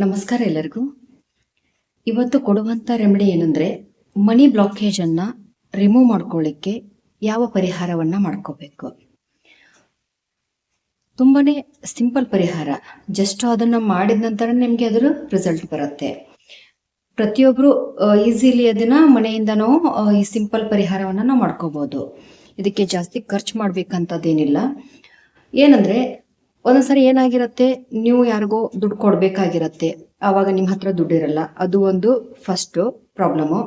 ನಮಸ್ಕಾರ ಎಲ್ಲರಿಗೂ. ಇವತ್ತು ಕೊಡುವಂಥ ರೆಮಿಡಿ ಏನಂದರೆ, ಮನಿ ಬ್ಲಾಕೇಜನ್ನು ರಿಮೂವ್ ಮಾಡ್ಕೊಳ್ಳಿಕ್ಕೆ ಯಾವ ಪರಿಹಾರವನ್ನು ಮಾಡ್ಕೋಬೇಕು. ತುಂಬಾ ಸಿಂಪಲ್ ಪರಿಹಾರ. ಜಸ್ಟ್ ಅದನ್ನು ಮಾಡಿದ ನಂತರ ನಿಮಗೆ ಅದರ ರಿಸಲ್ಟ್ ಬರುತ್ತೆ. ಪ್ರತಿಯೊಬ್ಬರು ಈಸಿಲಿ ಅದನ್ನು ಮನೆಯಿಂದ ನಾವು ಈ ಸಿಂಪಲ್ ಪರಿಹಾರವನ್ನು ನಾವು ಮಾಡ್ಕೋಬೋದು. ಇದಕ್ಕೆ ಜಾಸ್ತಿ ಖರ್ಚು ಮಾಡಬೇಕಂತದ್ದೇನಿಲ್ಲ. ಏನಂದರೆ, ಒಂದೊಂದ್ಸರಿ ಏನಾಗಿರುತ್ತೆ, ನೀವು ಯಾರಿಗೋ ದುಡ್ಡು ಕೊಡಬೇಕಾಗಿರತ್ತೆ, ಆವಾಗ ನಿಮ್ಮ ಹತ್ರ ದುಡ್ಡಿರಲ್ಲ. ಅದು ಒಂದು ಫಸ್ಟ್ ಪ್ರಾಬ್ಲಮ್ಮು.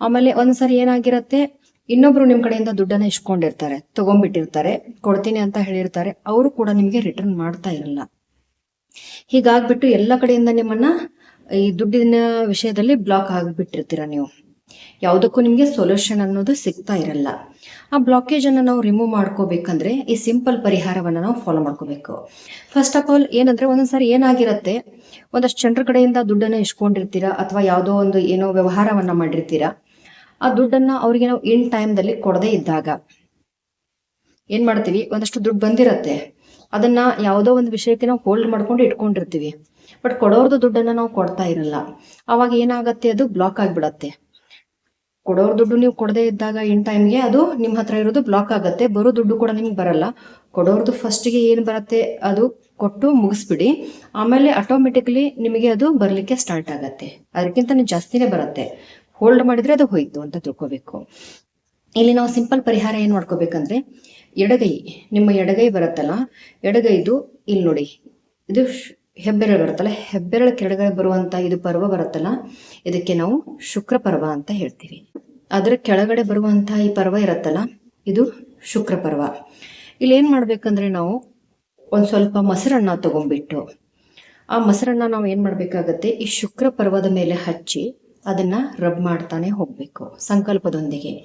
ಆಮೇಲೆ ಒಂದ್ಸರಿ ಏನಾಗಿರುತ್ತೆ, ಇನ್ನೊಬ್ರು ನಿಮ್ಮ ಕಡೆಯಿಂದ ದುಡ್ಡನ್ನು ಇಸ್ಕೊಂಡಿರ್ತಾರೆ, ತಗೊಂಡ್ಬಿಟ್ಟಿರ್ತಾರೆ, ಕೊಡ್ತೀನಿ ಅಂತ ಹೇಳಿರ್ತಾರೆ, ಅವರು ಕೂಡ ನಿಮಗೆ ರಿಟರ್ನ್ ಮಾಡ್ತಾ ಇರಲ್ಲ. ಹೀಗಾಗ್ಬಿಟ್ಟು ಎಲ್ಲ ಕಡೆಯಿಂದ ನಿಮ್ಮನ್ನ ಈ ದುಡ್ಡಿನ ವಿಷಯದಲ್ಲಿ ಬ್ಲಾಕ್ ಆಗಿಬಿಟ್ಟಿರ್ತೀರ. ನೀವು ಯಾವುದಕ್ಕೂ ನಿಮಗೆ ಸೊಲ್ಯೂಷನ್ ಅನ್ನೋದು ಸಿಗ್ತಾ ಇರಲ್ಲ. ಆ ಬ್ಲಾಕೇಜನ್ನು ನಾವು ರಿಮೂವ್ ಮಾಡ್ಕೋಬೇಕಂದ್ರೆ ಈ ಸಿಂಪಲ್ ಪರಿಹಾರವನ್ನು ನಾವು ಫಾಲೋ ಮಾಡ್ಕೋಬೇಕು. ಫಸ್ಟ್ ಆಫ್ ಆಲ್ ಏನಂದ್ರೆ, ಒಂದೊಂದ್ಸರಿ ಏನಾಗಿರುತ್ತೆ, ಒಂದಷ್ಟು ಜನರ ಕಡೆಯಿಂದ ದುಡ್ಡನ್ನು ಇಸ್ಕೊಂಡಿರ್ತೀರಾ, ಅಥವಾ ಯಾವುದೋ ಒಂದು ಏನೋ ವ್ಯವಹಾರವನ್ನ ಮಾಡಿರ್ತೀರಾ. ಆ ದುಡ್ಡನ್ನ ಅವ್ರಿಗೆ ನಾವು ಇನ್ ಟೈಮ್ದಲ್ಲಿ ಕೊಡದೇ ಇದ್ದಾಗ ಏನ್ ಮಾಡ್ತೀವಿ, ಒಂದಷ್ಟು ದುಡ್ಡು ಬಂದಿರತ್ತೆ, ಅದನ್ನ ಯಾವುದೋ ಒಂದು ವಿಷಯಕ್ಕೆ ನಾವು ಹೋಲ್ಡ್ ಮಾಡ್ಕೊಂಡು ಇಟ್ಕೊಂಡಿರ್ತೀವಿ. ಬಟ್ ಕೊಡೋರ್ದು ದುಡ್ಡನ್ನ ನಾವು ಕೊಡ್ತಾ ಇರಲ್ಲ. ಅವಾಗ ಏನಾಗತ್ತೆ, ಅದು ಬ್ಲಾಕ್ ಆಗಿಬಿಡತ್ತೆ. ಕೊಡೋರ್ ದುಡ್ಡು ನೀವು ಕೊಡದೇ ಇದ್ದಾಗ ಇನ್ ಟೈಮ್ಗೆ ಅದು ನಿಮ್ಮ ಹತ್ರ ಇರೋದು ಬ್ಲಾಕ್ ಆಗುತ್ತೆ. ಬರೋ ದುಡ್ಡು ಕೂಡ ನಿಮ್ಗೆ ಬರಲ್ಲ. ಕೊಡೋರ್ದು ಫಸ್ಟ್ಗೆ ಏನು ಬರುತ್ತೆ ಅದು ಕೊಟ್ಟು ಮುಗಿಸ್ಬಿಡಿ. ಆಮೇಲೆ ಆಟೋಮೆಟಿಕ್ಲಿ ನಿಮಗೆ ಅದು ಬರಲಿಕ್ಕೆ ಸ್ಟಾರ್ಟ್ ಆಗತ್ತೆ. ಅದಕ್ಕಿಂತ ಜಾಸ್ತಿನೇ ಬರುತ್ತೆ. ಹೋಲ್ಡ್ ಮಾಡಿದ್ರೆ ಅದು ಹೋಯ್ತು ಅಂತ ತಿಳ್ಕೊಬೇಕು. ಇಲ್ಲಿ ನಾವು ಸಿಂಪಲ್ ಪರಿಹಾರ ಏನು ಮಾಡ್ಕೋಬೇಕಂದ್ರೆ, ಎಡಗೈ, ನಿಮ್ಮ ಎಡಗೈ ಬರುತ್ತಲ್ಲ, ಎಡಗೈದು ಇಲ್ಲಿ ನೋಡಿ, ಇದು ಹೆಬ್ಬೆರಳು ಬರುತ್ತಲ್ಲ, ಹೆಬ್ಬೆರಳ ಕೆಳಗಡೆ ಬರುವಂತ ಇದು ಪರ್ವ ಬರುತ್ತಲ್ಲ, ಇದಕ್ಕೆ ನಾವು ಶುಕ್ರ ಪರ್ವ ಅಂತ ಹೇಳ್ತೀವಿ. ಅದರ ಕೆಳಗಡೆ ಬರುವಂತ ಈ ಪರ್ವ ಇರುತ್ತಲ್ಲ, ಇದು ಶುಕ್ರ ಪರ್ವ. ಇಲ್ಲಿ ಏನ್ ಮಾಡ್ಬೇಕಂದ್ರೆ, ನಾವು ಒಂದ್ ಸ್ವಲ್ಪ ಮೊಸರನ್ನ ತಗೊಂಡ್ಬಿಟ್ಟು ಆ ಮೊಸರನ್ನ ನಾವು ಏನ್ ಮಾಡ್ಬೇಕಾಗತ್ತೆ, ಈ ಶುಕ್ರ ಪರ್ವದ ಮೇಲೆ ಹಚ್ಚಿ ಅದನ್ನ ರಬ್ ಮಾಡ್ತಾನೆ ಹೋಗ್ಬೇಕು ಸಂಕಲ್ಪದೊಂದಿಗೆ.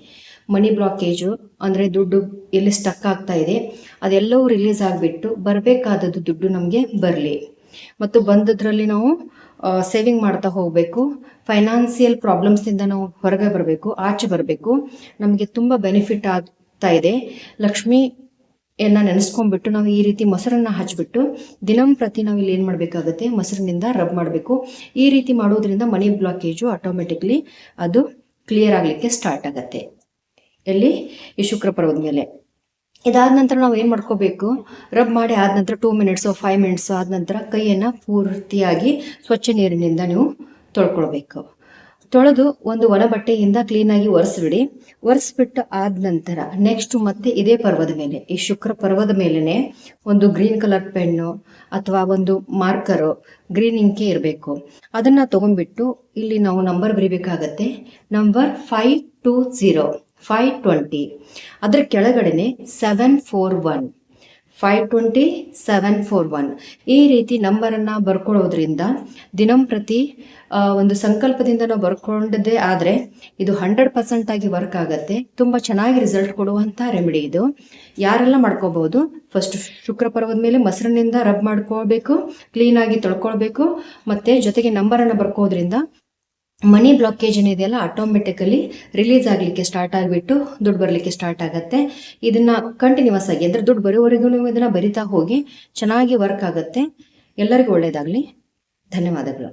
ಮನಿ ಬ್ಲಾಕೇಜು ಅಂದ್ರೆ ದುಡ್ಡು ಎಲ್ಲಿ ಸ್ಟಕ್ ಆಗ್ತಾ ಇದೆ ಅದೆಲ್ಲವೂ ರಿಲೀಸ್ ಆಗಿಬಿಟ್ಟು ಬರಬೇಕಾದದ್ದು ದುಡ್ಡು ನಮಗೆ ಬರಲಿ. ಮತ್ತು ಬಂದದ್ರಲ್ಲಿ ನಾವು ಸೇವಿಂಗ್ ಮಾಡ್ತಾ ಹೋಗಬೇಕು. ಫೈನಾನ್ಸಿಯಲ್ ಪ್ರಾಬ್ಲಮ್ಸಿಂದ ನಾವು ಹೊರಗೆ ಬರಬೇಕು, ಆಚೆ ಬರಬೇಕು. ನಮಗೆ ತುಂಬ ಬೆನಿಫಿಟ್ ಆಗ್ತಾ ಇದೆ. ಲಕ್ಷ್ಮಿಯನ್ನ ನೆನೆಸ್ಕೊಂಡ್ಬಿಟ್ಟು ನಾವು ಈ ರೀತಿ ಮೊಸರನ್ನ ಹಚ್ಬಿಟ್ಟು ದಿನಂಪ್ರತಿ ನಾವು ಇಲ್ಲಿ ಏನು ಮಾಡಬೇಕಾಗುತ್ತೆ, ಮೊಸರಿನಿಂದ ರಬ್ ಮಾಡಬೇಕು. ಈ ರೀತಿ ಮಾಡೋದ್ರಿಂದ ಮನಿ ಬ್ಲಾಕೇಜು ಆಟೋಮೆಟಿಕ್ಲಿ ಅದು ಕ್ಲಿಯರ್ ಆಗಲಿಕ್ಕೆ ಸ್ಟಾರ್ಟ್ ಆಗುತ್ತೆ. ಎಲ್ಲಿ, ಈ ಶುಕ್ರ ಪರ್ವದ ಮೇಲೆ. ಇದಾದ ನಂತರ ನಾವು ಏನು ಮಾಡ್ಕೋಬೇಕು, ರಬ್ ಮಾಡಿ ಆದ ನಂತರ 2 ಮಿನಿಟ್ಸು 5 ಮಿನಿಟ್ಸು ಆದ ನಂತರ ಕೈಯನ್ನು ಪೂರ್ತಿಯಾಗಿ ಸ್ವಚ್ಛ ನೀರಿನಿಂದ ನೀವು ತೊಳ್ಕೊಳ್ಬೇಕು. ತೊಳೆದು ಒಂದು ಒಣ ಬಟ್ಟೆಯಿಂದ ಕ್ಲೀನಾಗಿ ಒರೆಸ್ಬಿಡಿ. ಒರೆಸ್ಬಿಟ್ಟು ಆದ ನಂತರ ನೆಕ್ಸ್ಟ್ ಮತ್ತೆ ಇದೇ ಪರ್ವದ ಮೇಲೆ, ಈ ಶುಕ್ರ ಪರ್ವದ ಮೇಲೆನೆ ಒಂದು ಗ್ರೀನ್ ಕಲರ್ ಪೆನ್ನು ಅಥವಾ ಒಂದು ಮಾರ್ಕರು, ಗ್ರೀನ್ ಇಂಕೆ ಇರಬೇಕು. ಅದನ್ನು ತೊಗೊಂಡ್ಬಿಟ್ಟು ಇಲ್ಲಿ ನಾವು ನಂಬರ್ ಬರಿಬೇಕಾಗತ್ತೆ. ನಂಬರ್ 520 ಅದರ ಕೆಳಗಡೆನೆ 741 520 741 ಈ ರೀತಿ ನಂಬರನ್ನು ಬರ್ಕೊಳ್ಳೋದ್ರಿಂದ ದಿನಂಪ್ರತಿ ಒಂದು ಸಂಕಲ್ಪದಿಂದ ನಾವು ಬರ್ಕೊಂಡದೇ ಆದರೆ ಇದು 100% ಆಗಿ ವರ್ಕ್ ಆಗುತ್ತೆ. ತುಂಬ ಚೆನ್ನಾಗಿ ರಿಸಲ್ಟ್ ಕೊಡುವಂಥ ರೆಮಿಡಿ ಇದು. ಯಾರೆಲ್ಲ ಮಾಡ್ಕೋಬಹುದು, ಫಸ್ಟ್ ಶುಕ್ರ ಪರ್ವದ ಮೇಲೆ ಮೊಸರಿನಿಂದ ರಬ್ ಮಾಡ್ಕೊಳ್ಬೇಕು, ಕ್ಲೀನಾಗಿ ತೊಳ್ಕೊಳ್ಬೇಕು, ಮತ್ತು ಜೊತೆಗೆ ನಂಬರನ್ನು ಬರ್ಕೋದ್ರಿಂದ ಮನಿ ಬ್ಲಾಕೇಜ್ ಏನಿದೆಯಲ್ಲ ಆಟೋಮೆಟಿಕಲಿ ರಿಲೀಸ್ ಆಗಲಿಕ್ಕೆ ಸ್ಟಾರ್ಟ್ ಆಗಿಬಿಟ್ಟು ದುಡ್ಡು ಬರಲಿಕ್ಕೆ ಸ್ಟಾರ್ಟ್ ಆಗುತ್ತೆ. ಇದನ್ನ ಕಂಟಿನ್ಯೂಸ್ ಆಗಿ ಅಂದರೆ ದುಡ್ಡು ಬರೋವರೆಗೂ ನೀವು ಇದನ್ನ ಬರಿತಾ ಹೋಗಿ, ಚೆನ್ನಾಗಿ ವರ್ಕ್ ಆಗುತ್ತೆ. ಎಲ್ಲರಿಗೂ ಒಳ್ಳೆಯದಾಗಲಿ. ಧನ್ಯವಾದಗಳು.